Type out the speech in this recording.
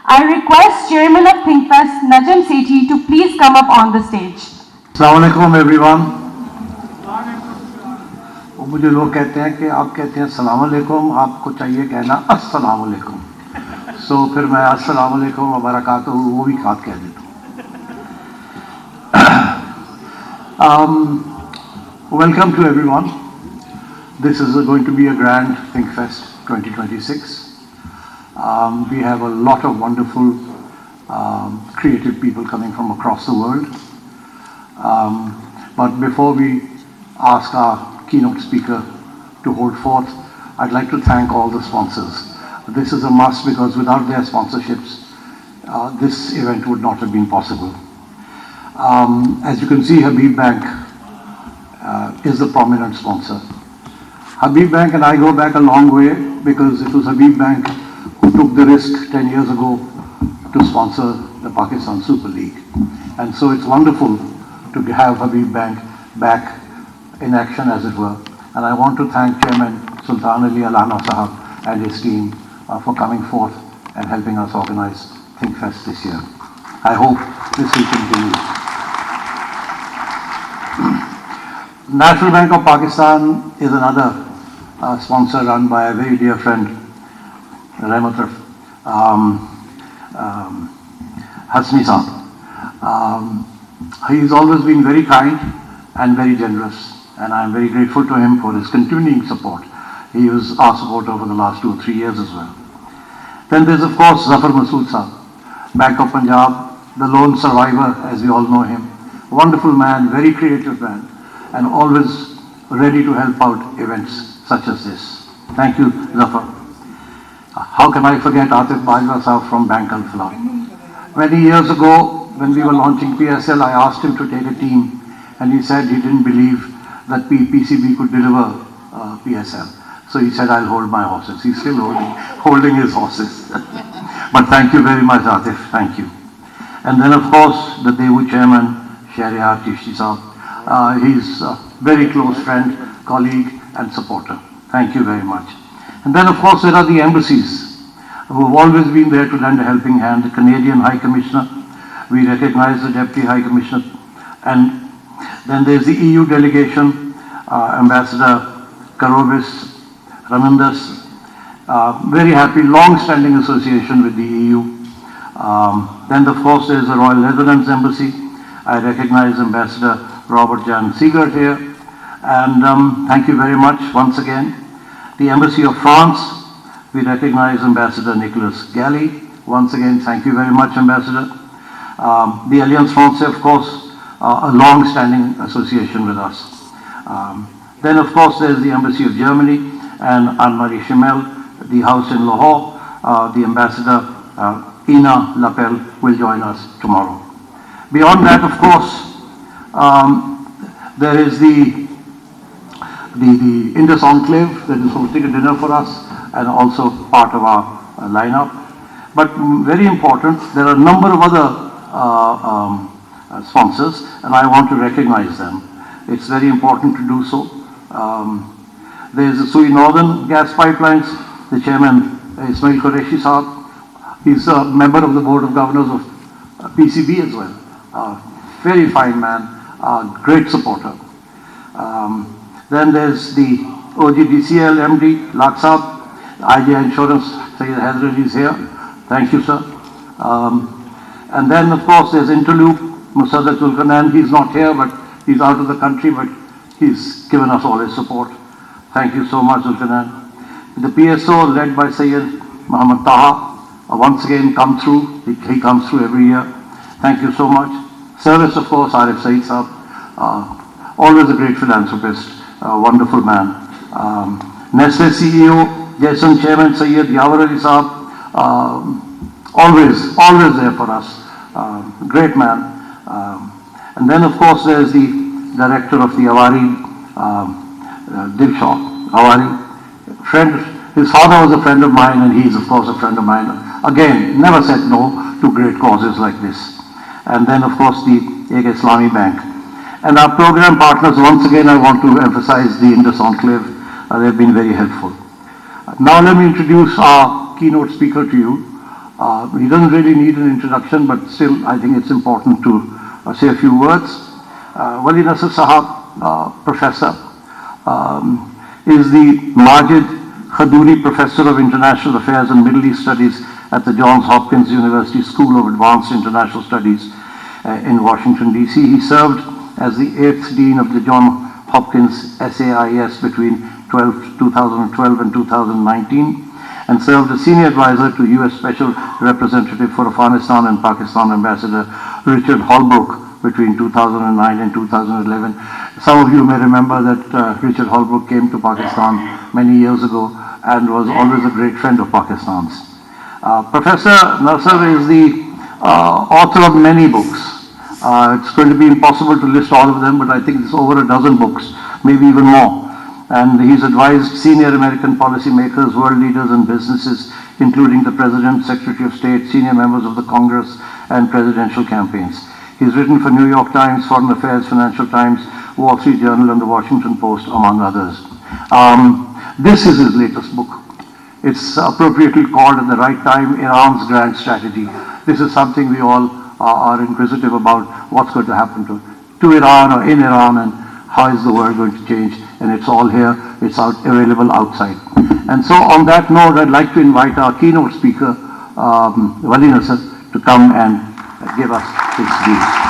I request Chairman of ThinkFest, Najam Sethi, to please come up on the stage. Assalamu alaikum everyone. मुझे लोग कहते हैं कि आप कहते हैं अस्सलाम वालेकुम, आपको चाहिए कहना अस्सलाम वालेकुम. सो फिर मैं अस्सलाम वालेकुम व बरकातहू वो भी साथ कह देता हूँ. Welcome to everyone. This is going to be a grand ThinkFest 2026. We have a lot of wonderful creative people coming from across the world. But before we ask our keynote speaker to hold forth, I'd like to thank all the sponsors. This is a must because without their sponsorships, this event would not have been possible. As you can see, Habib Bank is the prominent sponsor. Habib Bank and I go back a long way because it was Habib Bank who took the risk 10 years ago to sponsor the Pakistan Super League. And so it's wonderful to have Habib Bank back in action, as it were. And I want to thank Chairman Sultan Ali Alhamra Sahab and his team for coming forth and helping us organize ThinkFest this year. I hope this will continue. National Bank of Pakistan is another sponsor run by a very dear friend, Rahmat Hasmi Saab. He's always been very kind and very generous, and I'm very grateful to him for his continuing support. He was our support over the last 2 or 3 years as well. Then there's of course Zafar Masood Saab, Bank of Punjab, the lone survivor as we all know him. Wonderful man, very creative man, and always ready to help out events such as this. Thank you, Zafar. How can I forget Atif Bajwa Saab from Bank Al-Falah? Many years ago, when we were launching PSL, I asked him to take a team, and he said he didn't believe that PCB could deliver PSL. So he said, I'll hold my horses. He's still holding his horses. But thank you very much, Atif. Thank you. And then, of course, the Devu chairman, Shahryar Chishti Saab. He's a very close friend, colleague, and supporter. Thank you very much. And then, of course, there are the embassies who have always been there to lend a helping hand. The Canadian High Commissioner, we recognize the Deputy High Commissioner. And then there's the EU delegation, Ambassador Karobis, Ramindas. Very happy, long-standing association with the EU. Then, of course, there's the Royal Netherlands Embassy. I recognize Ambassador Robert Jan Siegert here. And thank you very much once again. The Embassy of France, we recognize Ambassador Nicolas Galli. Once again, thank you very much, Ambassador. The Alliance Française, of course, a long-standing association with us. Then, of course, there's the Embassy of Germany and Anne-Marie Chimel, the house in Lahore. The Ambassador Ina Lapel will join us tomorrow. Beyond that, of course, there is the Indus Enclave that is hosting a dinner for us and also part of our lineup. But very important, there are a number of other sponsors, and I want to recognize them. It's very important to do so. There's the Sui Northern Gas Pipelines, the chairman Ismail Qureshi Saab. He's a member of the Board of Governors of PCB as well. Very fine man, great supporter. Then there's the OGDCL MD, Laksab, IGI Insurance, Sayyid Hyderali is here. Thank you, sir. And then, of course, there's Interloop, Musaddat Zulkarnain. He's not here, but he's out of the country, but he's given us all his support. Thank you so much, Zulkarnain. The PSO, led by Sayyid Muhammad Taha, once again come through. He comes through every year. Thank you so much. Service, of course, Arif Saeed Saab, always a great philanthropist. Wonderful man. Nestle CEO, Jason Chairman Sayyid Yawar Ali Saab, always there for us. Great man. And then, of course, there's the director of the Awari, Dilshaw Awari. Friend, his father was a friend of mine, and he's, of course, a friend of mine. Again, never said no to great causes like this. And then, of course, the Ek Islami Bank. And our program partners, once again, I want to emphasize the Indus Enclave. They've been very helpful. Now let me introduce our keynote speaker to you. He doesn't really need an introduction, but still I think it's important to say a few words. Wali Nasr Sahab, Professor, is the Majid Khadouri Professor of International Affairs and Middle East Studies at the Johns Hopkins University School of Advanced International Studies in Washington, D.C. He served as the 8th Dean of the Johns Hopkins SAIS between 2012 and 2019, and served as Senior Advisor to U.S. Special Representative for Afghanistan and Pakistan Ambassador Richard Holbrooke between 2009 and 2011. Some of you may remember that Richard Holbrooke came to Pakistan many years ago and was always a great friend of Pakistan's. Professor Nasr is the author of many books. It's going to be impossible to list all of them, but I think it's over a dozen books, maybe even more. And he's advised senior American policymakers, world leaders and businesses, including the President, Secretary of State, senior members of the Congress and presidential campaigns. He's written for New York Times, Foreign Affairs, Financial Times, Wall Street Journal and the Washington Post, among others. This is his latest book. It's appropriately called At the Right Time, Iran's Grand Strategy. This is something we all are inquisitive about, what's going to happen to Iran or in Iran, and how is the world going to change. And it's all here, it's available outside. And so on that note, I'd like to invite our keynote speaker, Wali Nasr, to come and give us his views.